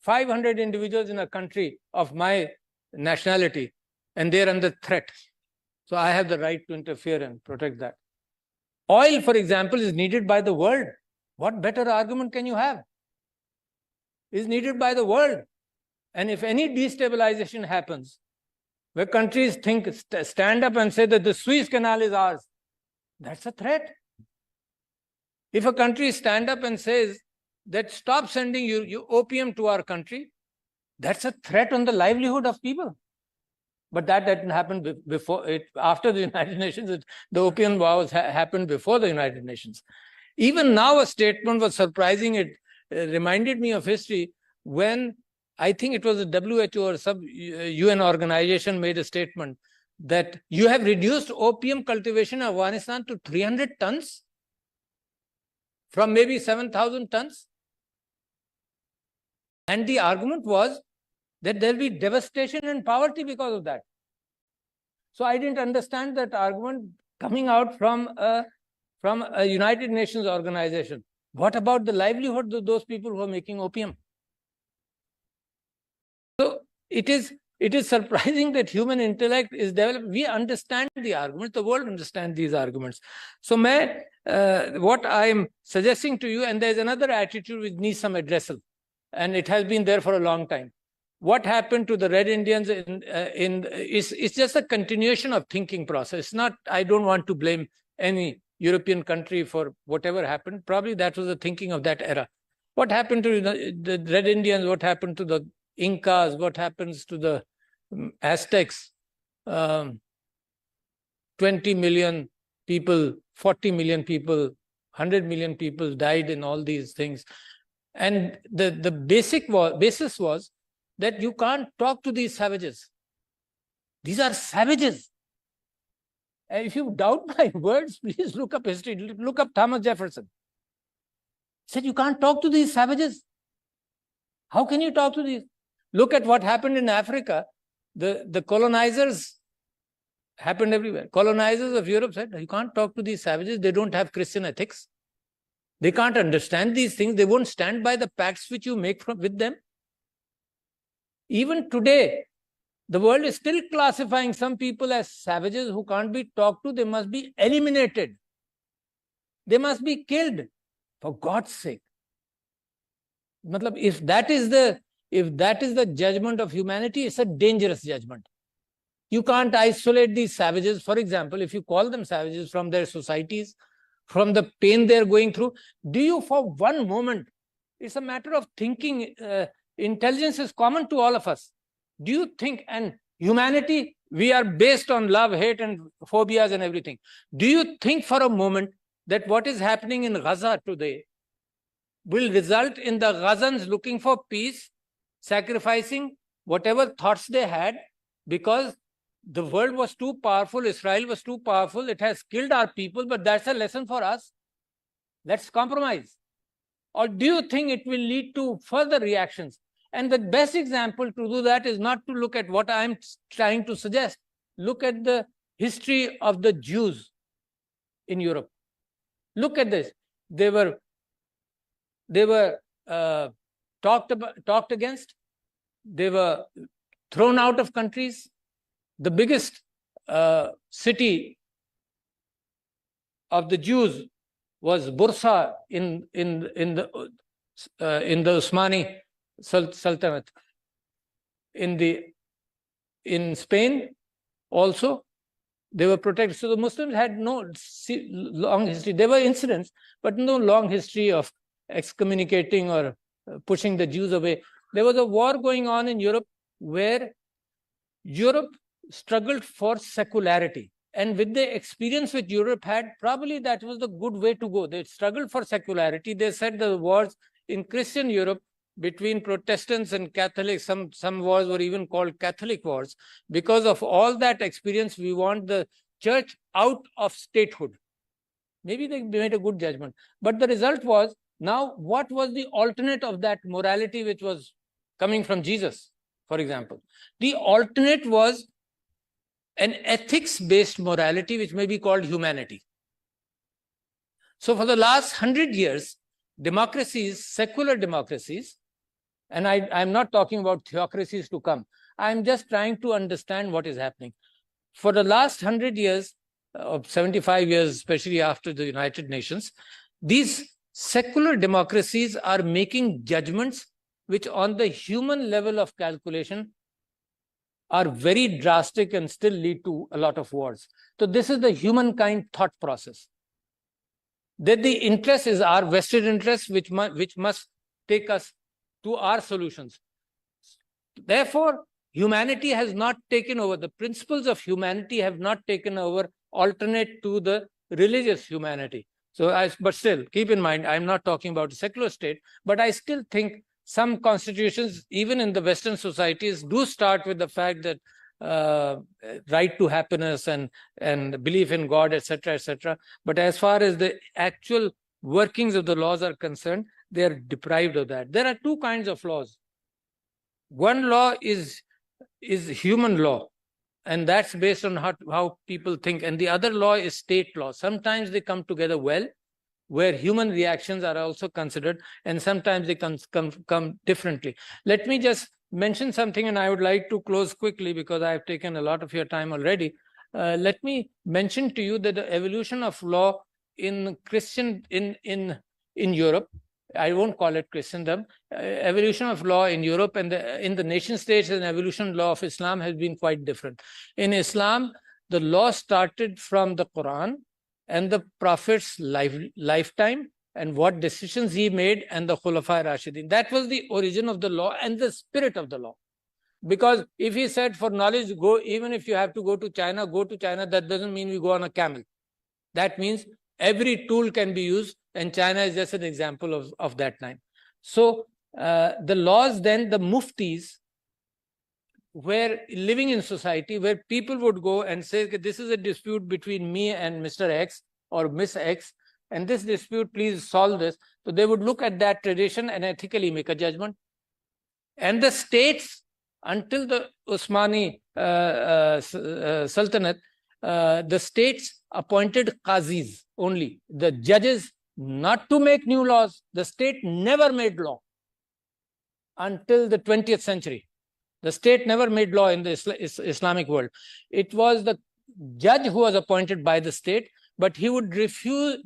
500 individuals in a country of my nationality, and they're under threat. So I have the right to interfere and protect that. Oil, for example, is needed by the world. What better argument can you have? Is needed by the world. And if any destabilization happens, where countries stand up and say that the Suez Canal is ours, that's a threat. If a country stands up and says that stop sending you opium to our country, that's a threat on the livelihood of people. But that didn't happen after the United Nations. The opium wars happened before the United Nations. Even now, a statement was surprising. It reminded me of history when I think it was the WHO or some UN organization made a statement that you have reduced opium cultivation in Afghanistan to 300 tons from maybe 7,000 tons. And the argument was that there will be devastation and poverty because of that. So I didn't understand that argument coming out from a United Nations organization. What about the livelihood of those people who are making opium? So it is surprising that human intellect is developed. We understand the argument, the world understands these arguments. So what I'm suggesting to you, and there's another attitude which needs some addressal, and it has been there for a long time. What happened to the Red Indians it's just a continuation of thinking process. I don't want to blame any European country for whatever happened. Probably that was the thinking of that era. What happened to the Red Indians? What happened to the Incas? What happens to the Aztecs? 20 million people, 40 million people, 100 million people died in all these things. And the basis was that you can't talk to these savages. These are savages. And if you doubt my words, please look up history. Look up Thomas Jefferson. He said, you can't talk to these savages. How can you talk to these? Look at what happened in Africa. The colonizers happened everywhere. Colonizers of Europe said, you can't talk to these savages. They don't have Christian ethics. They can't understand these things. They won't stand by the pacts which you make with them. Even today, the world is still classifying some people as savages who can't be talked to. They must be eliminated. They must be killed. For God's sake. If that is the judgment of humanity, it's a dangerous judgment. You can't isolate these savages. For example, if you call them savages from their societies, from the pain they're going through, do you for one moment, it's a matter of thinking, intelligence is common to all of us. Do you think, and humanity, we are based on love, hate, and phobias and everything. Do you think for a moment that what is happening in Gaza today will result in the Gazans looking for peace, sacrificing whatever thoughts they had, because the world was too powerful, Israel was too powerful, it has killed our people, but that's a lesson for us. Let's compromise. Or do you think it will lead to further reactions? And the best example to do that is not to look at what I'm trying to suggest. Look at the history of the Jews in Europe. Look at this. They were talked against. They were thrown out of countries. The biggest city of the Jews was Bursa in the Osmani Sultanate. In Spain also, they were protected. So the Muslims had no long history. There were incidents, but no long history of excommunicating or pushing the Jews away. There was a war going on in Europe where Europe struggled for secularity. And with the experience which Europe had, probably that was the good way to go. They struggled for secularity. They said the wars in Christian Europe between Protestants and Catholics, some wars were even called Catholic wars. Because of all that experience, we want the church out of statehood. Maybe they made a good judgment. But the result was, now what was the alternate of that morality which was coming from Jesus, for example? The alternate was an ethics-based morality which may be called humanity. So for the last 100 years, democracies, secular democracies, and I'm not talking about theocracies to come, I'm just trying to understand what is happening. For the last 100 years, of 75 years, especially after the United Nations, these secular democracies are making judgments which on the human level of calculation are very drastic and still lead to a lot of wars. So this is the humankind thought process. That the interest is our vested interest, which must take us to our solutions. Therefore, humanity has not taken over. The principles of humanity have not taken over alternate to the religious humanity. So, but still, keep in mind, I'm not talking about a secular state, but I still think some constitutions, even in the Western societies, do start with the fact that right to happiness and belief in God, etc., etc. But as far as the actual workings of the laws are concerned, they are deprived of that. There are two kinds of laws. One law is human law, and that's based on how people think. And the other law is state law. Sometimes they come together well, where human reactions are also considered, and sometimes they come differently. Let me just mention something, and I would like to close quickly because I have taken a lot of your time already. Let me mention to you that the evolution of law in Europe, I won't call it Christendom, evolution of law in Europe and in the nation states and evolution law of Islam has been quite different. In Islam, the law started from the Quran and the Prophet's lifetime and what decisions he made and the Khulafa Rashidin. That was the origin of the law and the spirit of the law. Because if he said for knowledge, go, even if you have to go to China, that doesn't mean we go on a camel. That means every tool can be used, and China is just an example of that time. So the laws then, the muftis, were living in society where people would go and say, this is a dispute between me and Mr. X or Miss X, and this dispute, please solve this. So they would look at that tradition and ethically make a judgment. And the states, until the Osmani Sultanate, the states appointed qazis only, the judges, not to make new laws. The state never made law until the 20th century. The state never made law in the Islamic world. It was the judge who was appointed by the state, but he would refuse,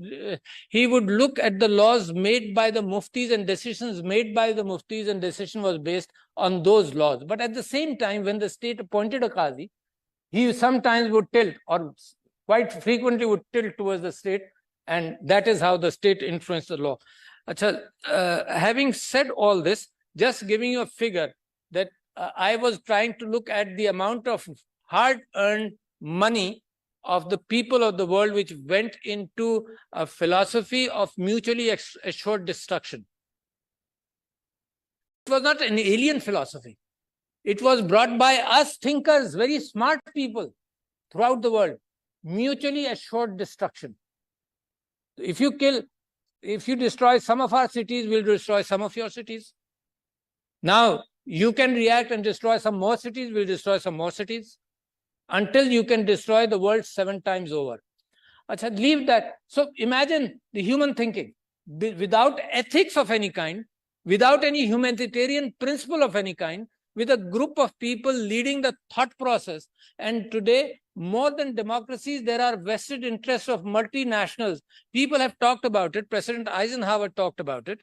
he would look at the laws made by the muftis and decisions made by the muftis, and decision was based on those laws. But at the same time, when the state appointed a qazi, he sometimes would tilt, or quite frequently would tilt towards the state, and that is how the state influenced the law. Having said all this, just giving you a figure that I was trying to look at the amount of hard-earned money of the people of the world which went into a philosophy of mutually assured destruction. It was not an alien philosophy. It was brought by us thinkers, very smart people throughout the world. Mutually assured destruction. If you kill if you destroy some of our cities, we'll destroy some of your cities. Now, you can react and destroy some more cities, we'll destroy some more cities, until you can destroy the world 7 times over. Achha, leave that. So imagine the human thinking. Without ethics of any kind, without any humanitarian principle of any kind, with a group of people leading the thought process. And today, more than democracies, there are vested interests of multinationals. People have talked about it. President Eisenhower talked about it.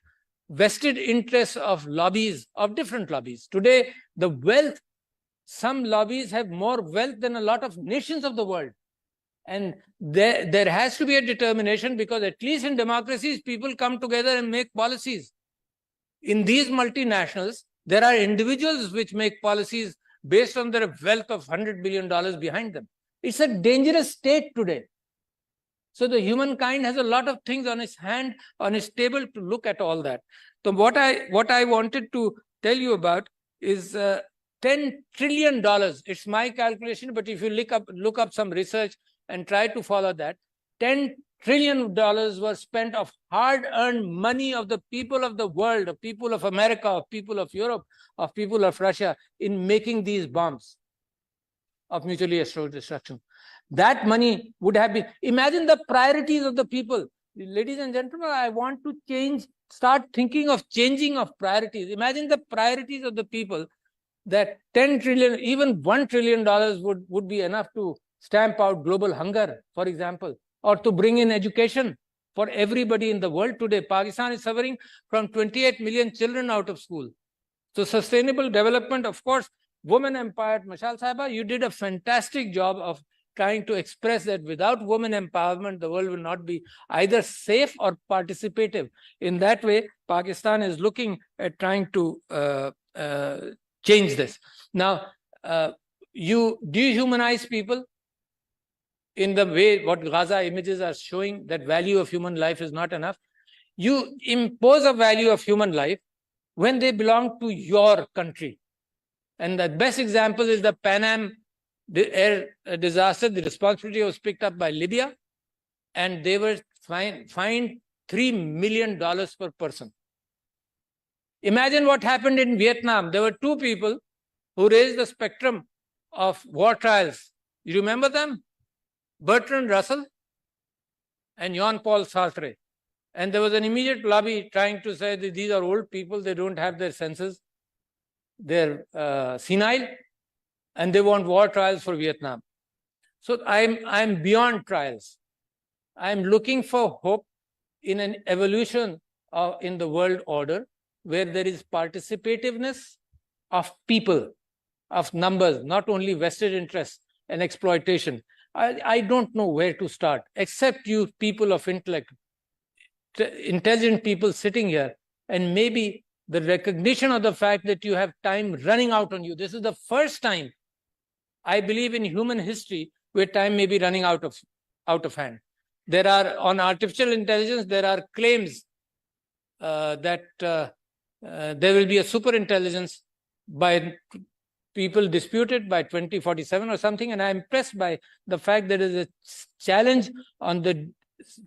Vested interests of lobbies, of different lobbies. Today, the wealth, some lobbies have more wealth than a lot of nations of the world. And there has to be a determination, because at least in democracies, people come together and make policies. In these multinationals, there are individuals which make policies based on their wealth of $100 billion behind them. It's a dangerous state today. So the humankind has a lot of things on its hand, on its table to look at all that. So what I wanted to tell you about is $10 trillion. It's my calculation, but if you look up some research and try to follow that, $10 trillion were spent of hard-earned money of the people of the world, of people of America, of people of Europe, of people of Russia, in making these bombs of mutually assured destruction. That money would have been, imagine the priorities of the people. Ladies and gentlemen, I want to start thinking of changing of priorities. Imagine the priorities of the people, that 10 trillion, even $1 trillion would be enough to stamp out global hunger, for example, or to bring in education for everybody in the world today. Pakistan is suffering from 28 million children out of school. So sustainable development, of course, women empowered. Mashal Sahiba, you did a fantastic job of trying to express that without women empowerment, the world will not be either safe or participative. In that way, Pakistan is looking at trying to change this. Now, you dehumanize people in the way what Gaza images are showing, that value of human life is not enough. You impose a value of human life when they belong to your country. And the best example is the Pan Am air disaster. The responsibility was picked up by Libya, and they were fined $3 million per person. Imagine what happened in Vietnam. There were 2 people who raised the spectrum of war trials. You remember them? Bertrand Russell and Jean-Paul Sartre. And there was an immediate lobby trying to say that these are old people, they don't have their senses, they're senile, and they want war trials for Vietnam. So I'm beyond trials. I'm looking for hope in an evolution in the world order, where there is participativeness of people, of numbers, not only vested interests and exploitation. I don't know where to start, except you people of intellect, intelligent people sitting here, and maybe the recognition of the fact that you have time running out on you. This is the first time, I believe, in human history where time may be running out of hand. There are, on artificial intelligence, there are claims that there will be a super intelligence by people disputed by 2047 or something. And I'm impressed by the fact that there is a challenge on the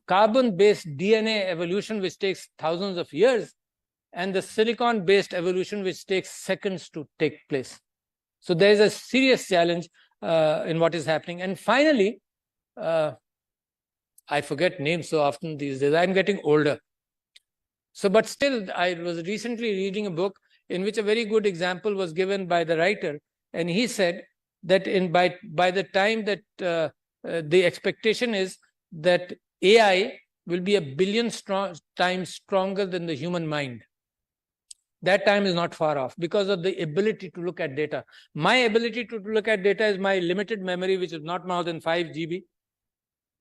carbon-based DNA evolution, which takes thousands of years, and the silicon-based evolution, which takes seconds to take place. So there is a serious challenge in what is happening. And finally, I forget names so often these days. I'm getting older. So, but still, I was recently reading a book in which a very good example was given by the writer. And he said that by the time that the expectation is that AI will be 1 billion times stronger than the human mind. That time is not far off because of the ability to look at data. My ability to look at data is my limited memory, which is not more than 5 GB.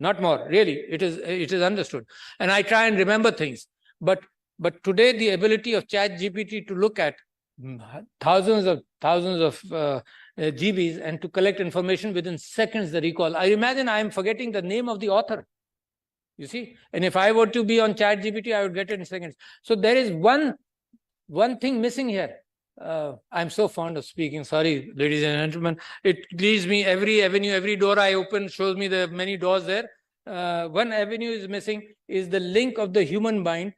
Not more, really. It is understood. And I try and remember things. But today, the ability of ChatGPT to look at thousands of GBs and to collect information within seconds, the recall. I imagine I am forgetting the name of the author. You see? And if I were to be on ChatGPT, I would get it in seconds. So there is one thing missing here. I'm so fond of speaking. Sorry, ladies and gentlemen. It leads me every avenue, every door I open shows me the many doors there. one avenue is missing is the link of the human mind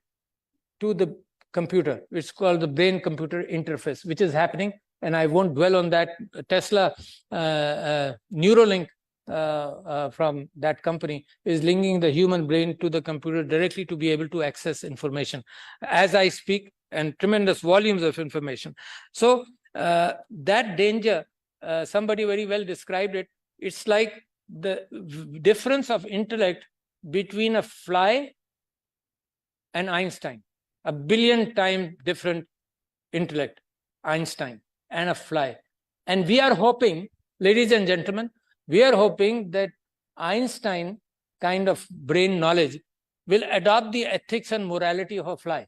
to the computer, which is called the brain-computer interface, which is happening. And I won't dwell on that. Tesla Neuralink from that company is linking the human brain to the computer directly to be able to access information as I speak, and tremendous volumes of information. So that danger, somebody very well described it. It's like the difference of intellect between a fly and Einstein, a billion times different intellect, Einstein and a fly. And we are hoping, ladies and gentlemen, we are hoping that Einstein kind of brain knowledge will adopt the ethics and morality of a fly.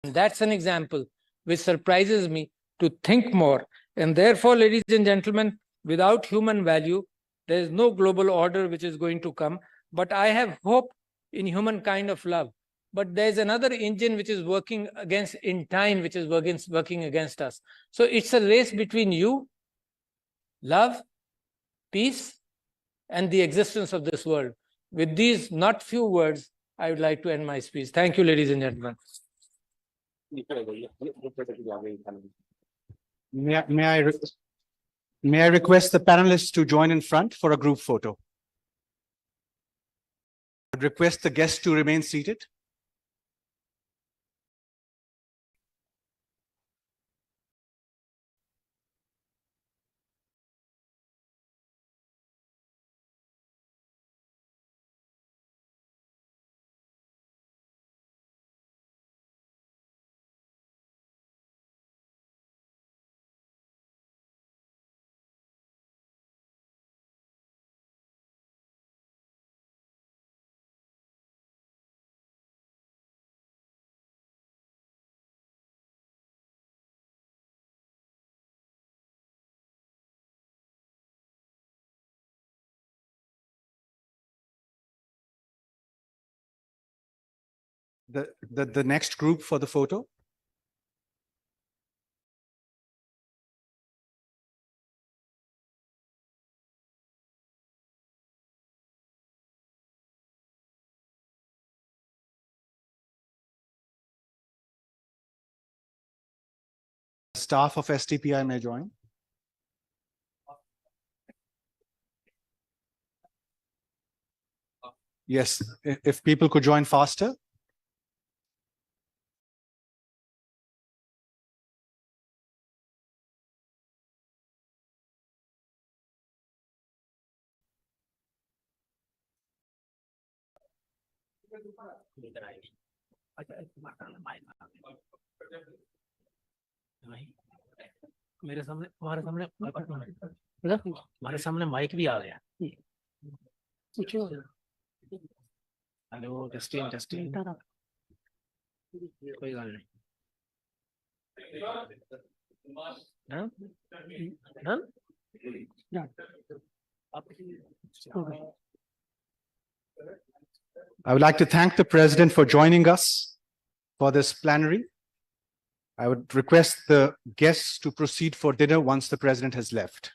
And that's an example which surprises me to think more. And therefore, ladies and gentlemen, without human value, there is no global order which is going to come. But I have hope in humankind of love. But there's another engine which is working against in time, which is working against us. So it's a race between you, love, peace, and the existence of this world. With these not few words, I would like to end my speech. Thank you, ladies and gentlemen. May I request the panelists to join in front for a group photo? I would request the guests to remain seated. The next group for the photo. Staff of STPI may join. Yes, if people could join faster. मेरे सामने हमारे सामने हमारे सामने mic भी आ गया hello testing testing कोई गल नहीं I would like to thank the President for joining us for this plenary. I would request the guests to proceed for dinner once the President has left.